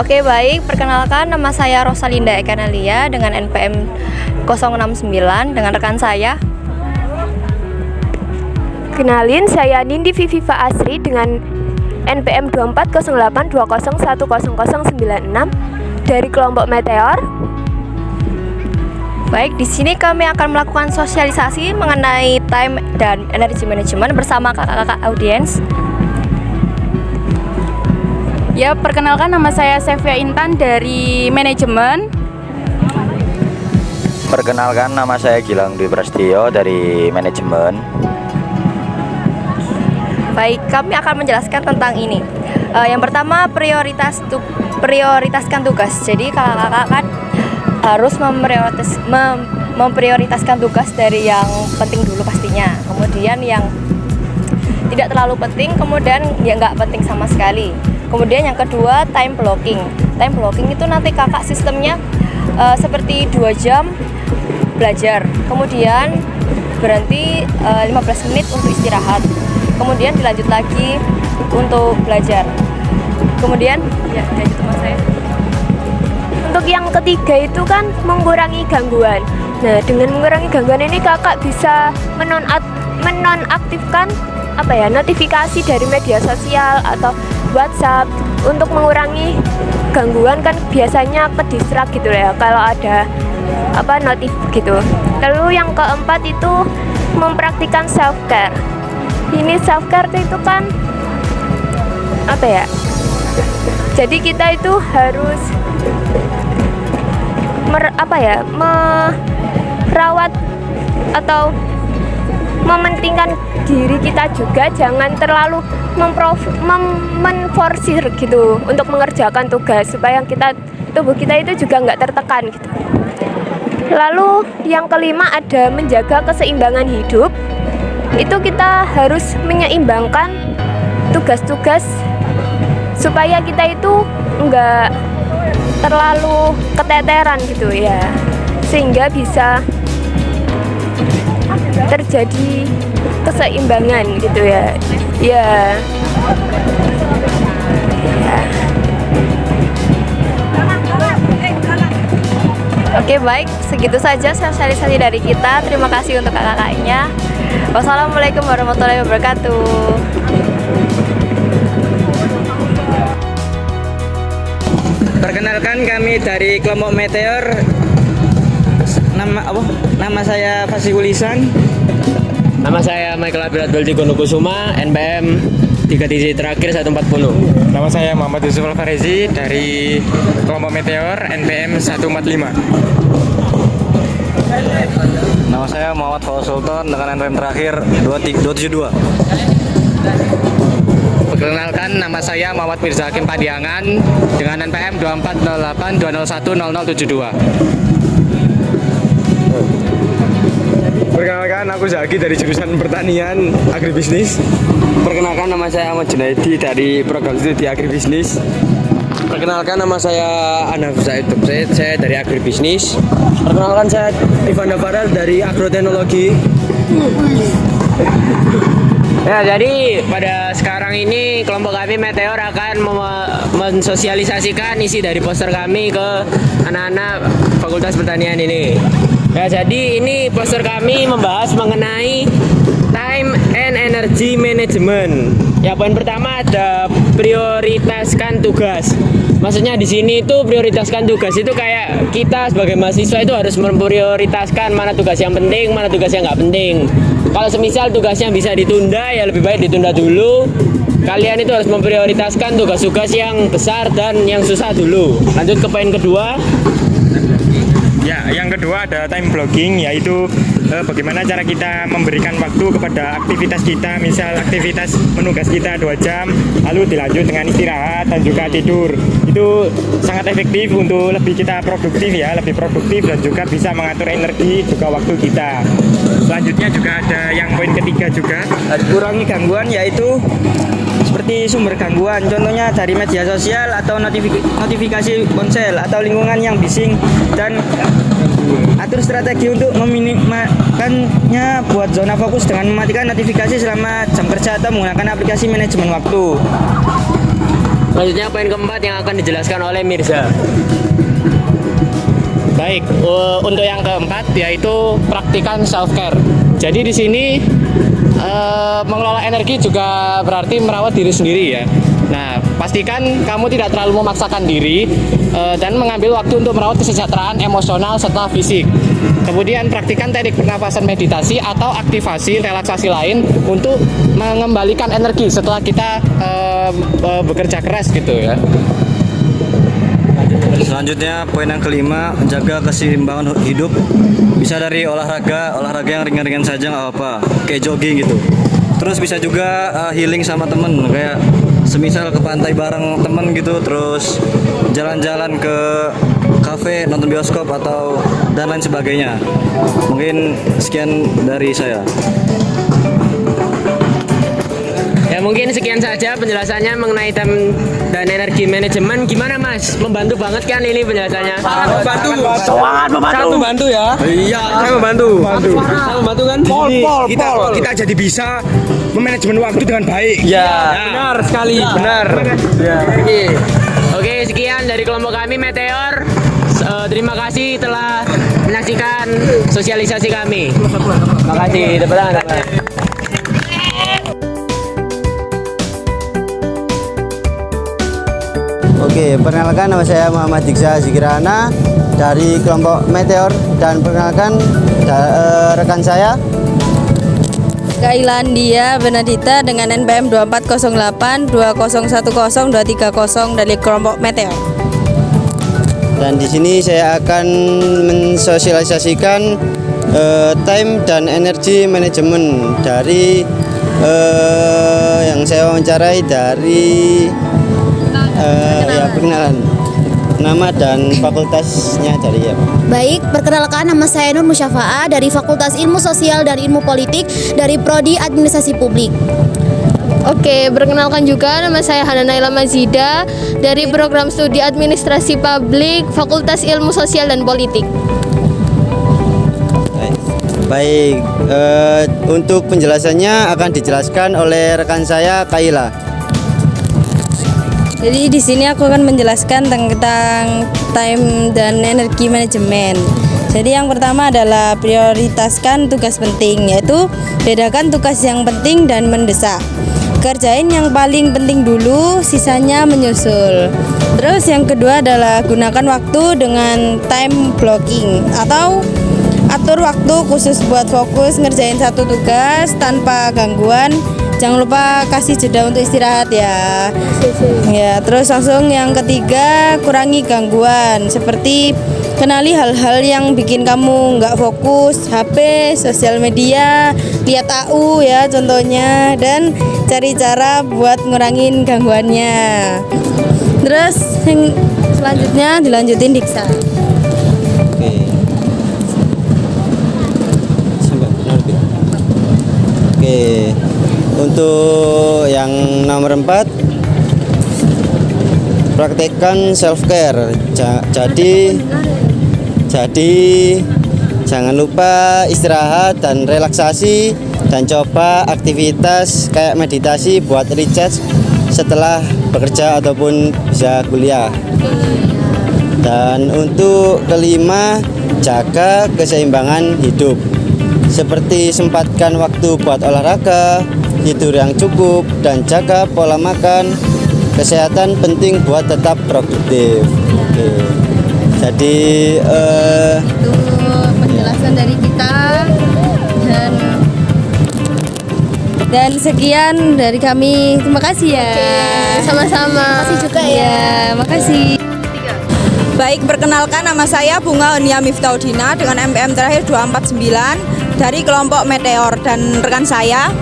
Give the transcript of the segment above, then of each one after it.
Oke, baik. Perkenalkan, nama saya Rosalinda Ekanalia dengan NPM 069 dengan rekan saya. Kenalin, saya Nindi Viviva Asri dengan NPM 240820100096 dari kelompok Meteor. Baik, di sini kami akan melakukan sosialisasi mengenai time dan energy management bersama kakak-kakak audiens. Ya, perkenalkan, nama saya Sevia Intan dari manajemen. Perkenalkan, nama saya Gilang Dwi Prasetyo dari manajemen. Baik, kami akan menjelaskan tentang ini. Yang pertama, prioritaskan tugas. Jadi kakak-kakak kan harus memprioritaskan tugas dari yang penting dulu pastinya. Kemudian yang tidak terlalu penting, kemudian yang nggak penting sama sekali. Kemudian yang kedua, time blocking. Time blocking itu nanti kakak sistemnya seperti 2 jam belajar, kemudian berhenti 15 menit untuk istirahat, kemudian dilanjut lagi untuk belajar. Kemudian ya lanjut teman saya. Untuk yang ketiga itu kan mengurangi gangguan. Nah, dengan mengurangi gangguan ini kakak bisa menonaktifkan notifikasi dari media sosial atau WhatsApp untuk mengurangi gangguan. Kan biasanya ke-distract gitu ya kalau ada notif gitu. Lalu yang keempat itu mempraktikkan self care. Ini self care itu kan jadi kita itu harus merawat atau mementingkan diri kita juga, jangan terlalu memforsir gitu untuk mengerjakan tugas supaya tubuh kita itu juga nggak tertekan gitu. Lalu yang kelima ada menjaga keseimbangan hidup. Itu kita harus menyeimbangkan tugas-tugas supaya kita itu nggak terlalu keteteran gitu ya, sehingga bisa terjadi keseimbangan gitu ya. Oke, baik, segitu saja sosialisasi dari kita. Terima kasih untuk kakak-kakaknya. Wassalamualaikum warahmatullahi wabarakatuh. Perkenalkan, kami dari kelompok Meteor. Nama saya Fasihul Ihsan. Nama saya Michael Abdul Kusuma, NPM 3 digit terakhir 140. Nama saya Muhammad Yusuf Alfarezi dari kelompok Meteor, NPM 145. Nama saya Muhammad Fawaz Sultan dengan NPM terakhir 272. Perkenalkan, nama saya Muhammad Mirza Hakim Padiangan dengan NPM 240820100072. Perkenalkan, aku Zaki dari jurusan Pertanian Agribisnis. Perkenalkan, nama saya Ahmad Junaidi dari program studi Agribisnis. Perkenalkan, nama saya Anaf Zaid, saya dari Agribisnis. Perkenalkan, saya Ivan Dafaral dari Agroteknologi. Ya, jadi pada sekarang ini kelompok kami Meteor akan mensosialisasikan isi dari poster kami ke anak-anak Fakultas Pertanian ini. Ya, jadi ini poster kami membahas mengenai time and energy management. Ya, poin pertama ada prioritaskan tugas. Maksudnya di sini itu prioritaskan tugas itu kayak kita sebagai mahasiswa itu harus memprioritaskan mana tugas yang penting, mana tugas yang nggak penting. Kalau semisal tugasnya bisa ditunda, ya lebih baik ditunda dulu. Kalian itu harus memprioritaskan tugas-tugas yang besar dan yang susah dulu. Lanjut ke poin kedua. Ya, yang kedua ada time blocking, yaitu bagaimana cara kita memberikan waktu kepada aktivitas kita. Misal aktivitas menugas kita 2 jam, lalu dilanjut dengan istirahat dan juga tidur. Itu sangat efektif untuk lebih kita produktif ya, lebih produktif dan juga bisa mengatur energi juga waktu kita. Selanjutnya juga ada yang poin ketiga juga, Kurangi gangguan, yaitu seperti sumber gangguan, contohnya dari media sosial atau notifikasi ponsel atau lingkungan yang bising, dan atur strategi untuk meminimalkannya buat zona fokus dengan mematikan notifikasi selama jam kerja atau menggunakan aplikasi manajemen waktu. Selanjutnya poin keempat yang akan dijelaskan oleh Mirza. Baik, untuk yang keempat yaitu praktikan self care. Jadi di sini mengelola energi juga berarti merawat diri sendiri ya. Nah, pastikan kamu tidak terlalu memaksakan diri dan mengambil waktu untuk merawat kesejahteraan emosional serta fisik. Kemudian praktikan teknik pernapasan meditasi atau aktivasi relaksasi lain untuk mengembalikan energi setelah kita bekerja keras gitu ya. Selanjutnya poin yang kelima, menjaga keseimbangan hidup. Bisa dari olahraga yang ringan-ringan saja nggak apa-apa, kayak jogging gitu. Terus bisa juga healing sama temen, kayak semisal ke pantai bareng temen gitu, terus jalan-jalan ke kafe, nonton bioskop atau dan lain sebagainya. Mungkin sekian dari saya. Ya mungkin sekian saja penjelasannya mengenai time dan energi manajemen. Gimana Mas? Membantu banget kan ini penjelasannya? Sangat membantu ya. Iya, Saya membantu. saya membantu kan. Kita jadi bisa memanajemen waktu dengan baik. Ya, benar sekali. Benar. Oke, sekian dari kelompok kami Meteor. Terima kasih telah menyaksikan sosialisasi kami. Terima kasih. Tepuk tangan. Oke, perkenalkan nama saya Muhammad Diksa Zikirana dari kelompok Meteor dan perkenalkan rekan saya Kailandia Benedita dengan NPM 2408 2010 230 dari kelompok Meteor. dan di sini saya akan mensosialisasikan time dan energi manajemen dari yang saya wawancarai dari ya perkenalan nama dan fakultasnya dari ya. Baik, perkenalkan nama saya Nur Musyafa'ah dari Fakultas Ilmu Sosial dan Ilmu Politik dari Prodi Administrasi Publik. Oke, perkenalkan juga nama saya Hana Naila Mazida dari program studi Administrasi Publik Fakultas Ilmu Sosial dan Politik. Baik, untuk penjelasannya akan dijelaskan oleh rekan saya Kaila. Jadi di sini aku akan menjelaskan tentang time dan energi manajemen. Jadi yang pertama adalah prioritaskan tugas penting, yaitu bedakan tugas yang penting dan mendesak. Kerjain yang paling penting dulu, sisanya menyusul. Terus yang kedua adalah gunakan waktu dengan time blocking atau atur waktu khusus buat fokus ngerjain satu tugas tanpa gangguan. Jangan lupa kasih jeda untuk istirahat ya. Ya, terus langsung yang ketiga, kurangi gangguan seperti kenali hal-hal yang bikin kamu nggak fokus, HP, sosial media, lihat AU ya contohnya, dan cari cara buat ngurangin gangguannya. Terus yang selanjutnya dilanjutin Diksa. Oke. Oke. Untuk yang nomor 4, praktekkan self care. Jadi jangan lupa istirahat dan relaksasi, dan coba aktivitas kayak meditasi buat recharge setelah bekerja ataupun bisa kuliah. Dan untuk kelima, jaga keseimbangan hidup. Seperti sempatkan waktu buat olahraga, tidur yang cukup, dan jaga pola makan. Kesehatan penting buat tetap produktif. Oke. Jadi Itu penjelasan dari kita, dan sekian dari kami. Terima kasih ya. Sama-sama. Makasih juga ya. Makasih. Baik, perkenalkan nama saya Bunga Unia Miftaudina dengan MPM terakhir 249 dari kelompok Meteor, dan rekan saya.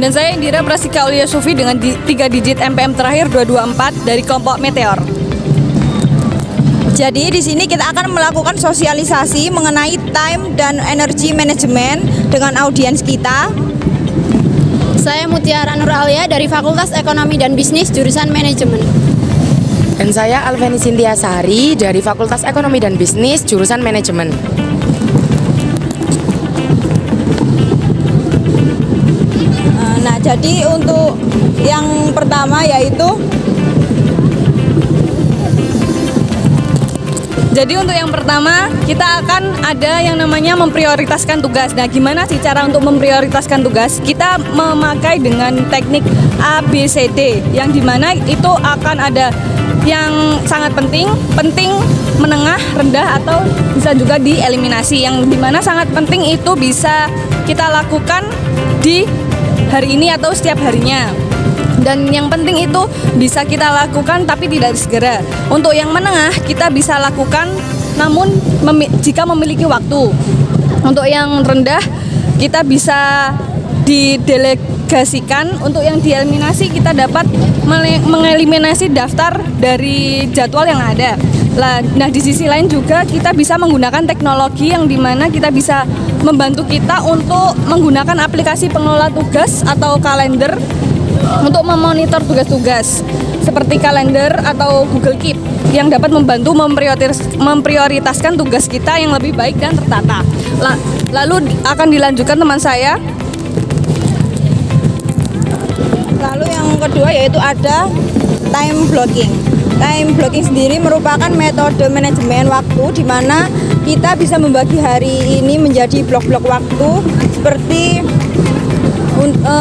Dan saya Indira Prasika Aulia Sufi dengan 3 digit MPM terakhir 224 dari kelompok Meteor. Jadi di sini kita akan melakukan sosialisasi mengenai time dan energy management dengan audiens kita. Saya Mutiara Nur Alia dari Fakultas Ekonomi dan Bisnis jurusan Manajemen. Dan saya Alveni Sintia Sari dari Fakultas Ekonomi dan Bisnis jurusan Manajemen. Nah, Jadi untuk yang pertama yaitu kita akan ada yang namanya memprioritaskan tugas. Nah, gimana sih cara untuk memprioritaskan tugas? Kita memakai dengan teknik ABCD yang dimana itu akan ada yang sangat penting, menengah, rendah, atau bisa juga dieliminasi. Yang dimana sangat penting itu bisa kita lakukan di hari ini atau setiap harinya. Dan yang penting itu bisa kita lakukan tapi tidak segera. Untuk yang menengah kita bisa lakukan namun jika memiliki waktu. Untuk yang rendah kita bisa didelegasikan. Untuk yang dieliminasi kita dapat mengeliminasi daftar dari jadwal yang ada. Nah, di sisi lain juga kita bisa menggunakan teknologi yang dimana kita bisa membantu kita untuk menggunakan aplikasi pengelola tugas atau kalender untuk memonitor tugas-tugas seperti kalender atau Google Keep yang dapat membantu memprioritaskan tugas kita yang lebih baik dan tertata. Lalu akan dilanjutkan teman saya. Lalu yang kedua yaitu ada time blocking. Time blocking sendiri merupakan metode manajemen waktu di mana kita bisa membagi hari ini menjadi blok-blok waktu seperti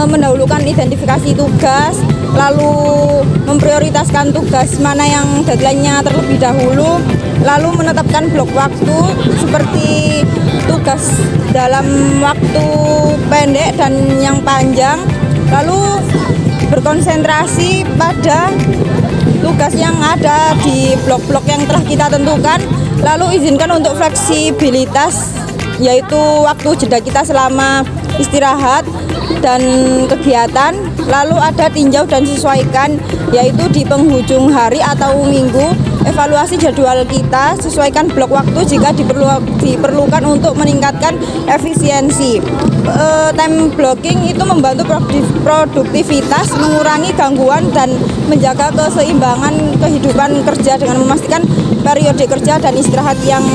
mendahulukan identifikasi tugas, lalu memprioritaskan tugas mana yang deadline-nya terlebih dahulu, lalu menetapkan blok waktu seperti tugas dalam waktu pendek dan yang panjang, lalu berkonsentrasi pada tugas yang ada di blok-blok yang telah kita tentukan, lalu izinkan untuk fleksibilitas yaitu waktu jeda kita selama istirahat dan kegiatan, lalu ada tinjau dan sesuaikan yaitu di penghujung hari atau minggu, evaluasi jadwal kita, sesuaikan blok waktu jika diperlukan untuk meningkatkan efisiensi. Time blocking itu membantu produktivitas, mengurangi gangguan dan menjaga keseimbangan kehidupan kerja dengan memastikan periode kerja dan istirahat yang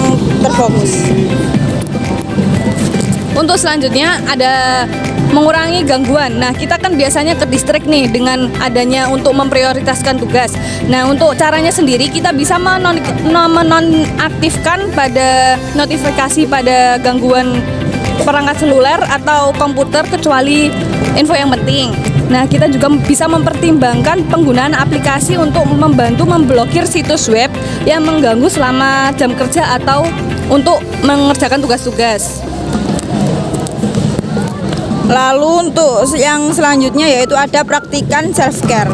terfokus. Untuk selanjutnya ada mengurangi gangguan. Nah, kita kan biasanya ke distract nih dengan adanya untuk memprioritaskan tugas. Nah, untuk caranya sendiri kita bisa menonaktifkan pada notifikasi pada gangguan perangkat seluler atau komputer kecuali info yang penting. Nah, kita juga bisa mempertimbangkan penggunaan aplikasi untuk membantu memblokir situs web yang mengganggu selama jam kerja atau untuk mengerjakan tugas-tugas. Lalu untuk yang selanjutnya yaitu ada praktikan self-care.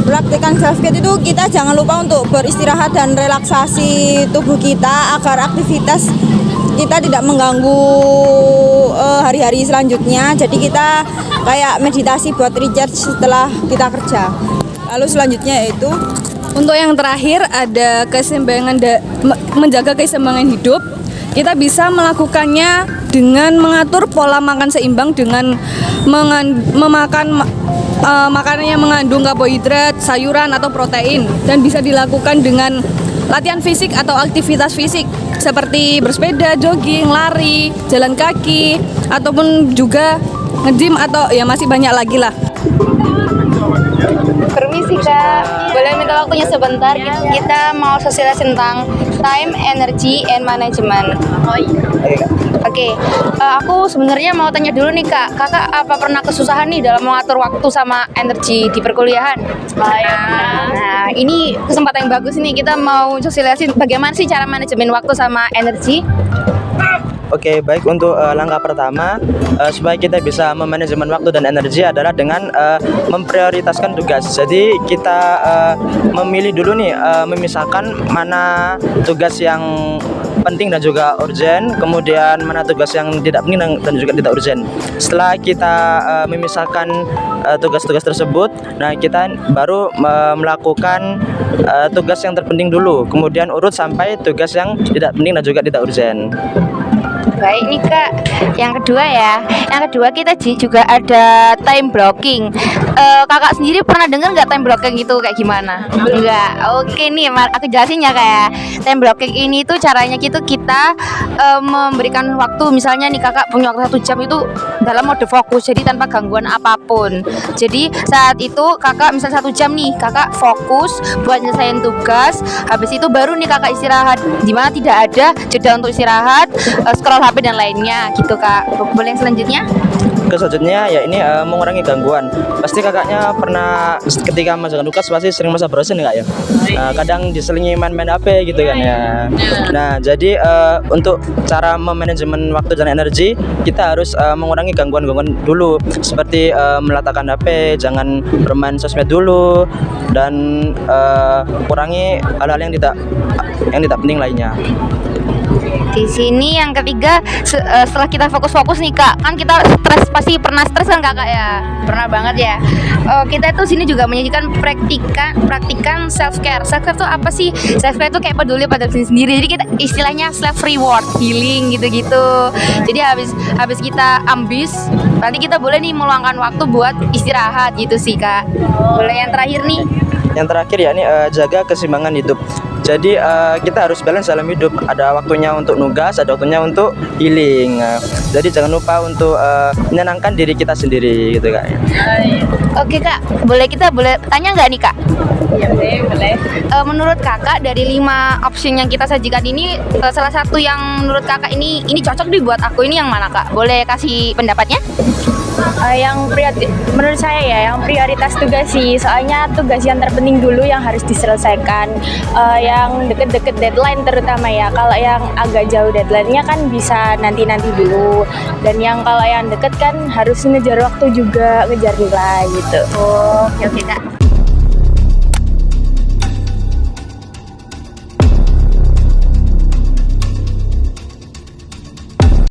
Praktikan self-care itu kita jangan lupa untuk beristirahat dan relaksasi tubuh kita agar aktivitas kita tidak mengganggu hari-hari selanjutnya. Jadi kita kayak meditasi buat recharge setelah kita kerja. Lalu selanjutnya yaitu untuk yang terakhir ada keseimbangan menjaga keseimbangan hidup. Kita bisa melakukannya dengan mengatur pola makan seimbang dengan memakan makanan yang mengandung karbohidrat, sayuran atau protein, dan bisa dilakukan dengan latihan fisik atau aktivitas fisik seperti bersepeda, jogging, lari, jalan kaki, ataupun juga nge-gym atau ya masih banyak lagi lah. Permisi Kak, boleh minta waktunya sebentar? Kita mau sosialisasi tentang time, energy, and management. Oh iya. Oke, aku sebenarnya mau tanya dulu nih Kak, Kakak apa pernah kesusahan nih dalam mengatur waktu sama energi di perkuliahan? Nah, ini kesempatan yang bagus nih, kita mau sosialisasi bagaimana sih cara manajemen waktu sama energi? Oke, baik, untuk langkah pertama supaya kita bisa memanajemen waktu dan energi adalah dengan memprioritaskan tugas. Jadi kita memilih dulu nih, memisahkan mana tugas yang penting dan juga urgent, kemudian mana tugas yang tidak penting dan juga tidak urgent. Setelah kita memisahkan tugas-tugas tersebut, nah kita baru melakukan tugas yang terpenting dulu, kemudian urut sampai tugas yang tidak penting dan juga tidak urgent. Baik nih kak, yang kedua ya. Yang kedua kita juga ada time blocking. Kakak sendiri pernah dengar nggak time blocking itu kayak gimana? Enggak. Oke nih, aku jelasin ya kak ya. Time blocking ini tuh caranya gitu kita memberikan waktu. Misalnya nih kakak punya waktu 1 jam itu dalam mode fokus, jadi tanpa gangguan apapun. Jadi saat itu kakak misal 1 jam nih kakak fokus buat nyelesain tugas. Habis itu baru nih kakak istirahat, dimana tidak ada jeda untuk istirahat, scroll HP dan lainnya gitu kak. Boleh yang selanjutnya? Selanjutnya ya ini mengurangi gangguan. Pasti kakaknya pernah ketika mengerjakan tugas pasti sering masa browsing ya kak ya. Kadang diselingi main-main HP gitu kan ya. Nah jadi untuk cara memanajemen waktu dan energi kita harus mengurangi gangguan-gangguan dulu, seperti meletakkan HP, jangan bermain sosmed dulu, dan kurangi hal-hal yang tidak penting lainnya. Di sini yang ketiga, setelah kita fokus-fokus nih kak, kan kita stres, pasti pernah stres kan kakak ya, pernah banget ya. Kita tuh sini juga menyajikan praktikan self care. Self care tuh apa sih? Self care tuh kayak peduli pada diri sendiri. Jadi kita istilahnya self reward, healing gitu-gitu. Jadi habis kita ambis, nanti kita boleh nih meluangkan waktu buat istirahat gitu sih kak. Boleh yang terakhir nih? Yang terakhir ya ini jaga keseimbangan hidup. Jadi kita harus balance dalam hidup. Ada waktunya untuk nugas, ada waktunya untuk healing. Jadi jangan lupa untuk menyenangkan diri kita sendiri gitu kak. Oke kak, kita boleh tanya nggak nih kak? Ya boleh. Menurut kakak dari 5 option yang kita sajikan ini, salah satu yang menurut kakak ini cocok nih buat aku, ini yang mana kak? Boleh kasih pendapatnya? Menurut saya ya yang prioritas tugas sih, soalnya tugas yang terpenting dulu yang harus diselesaikan, yang deket-deket deadline terutama ya. Kalau yang agak jauh deadline-nya kan bisa nanti dulu, dan yang kalau yang deket kan harus ngejar waktu juga, ngejar nilai gitu. Oke kak.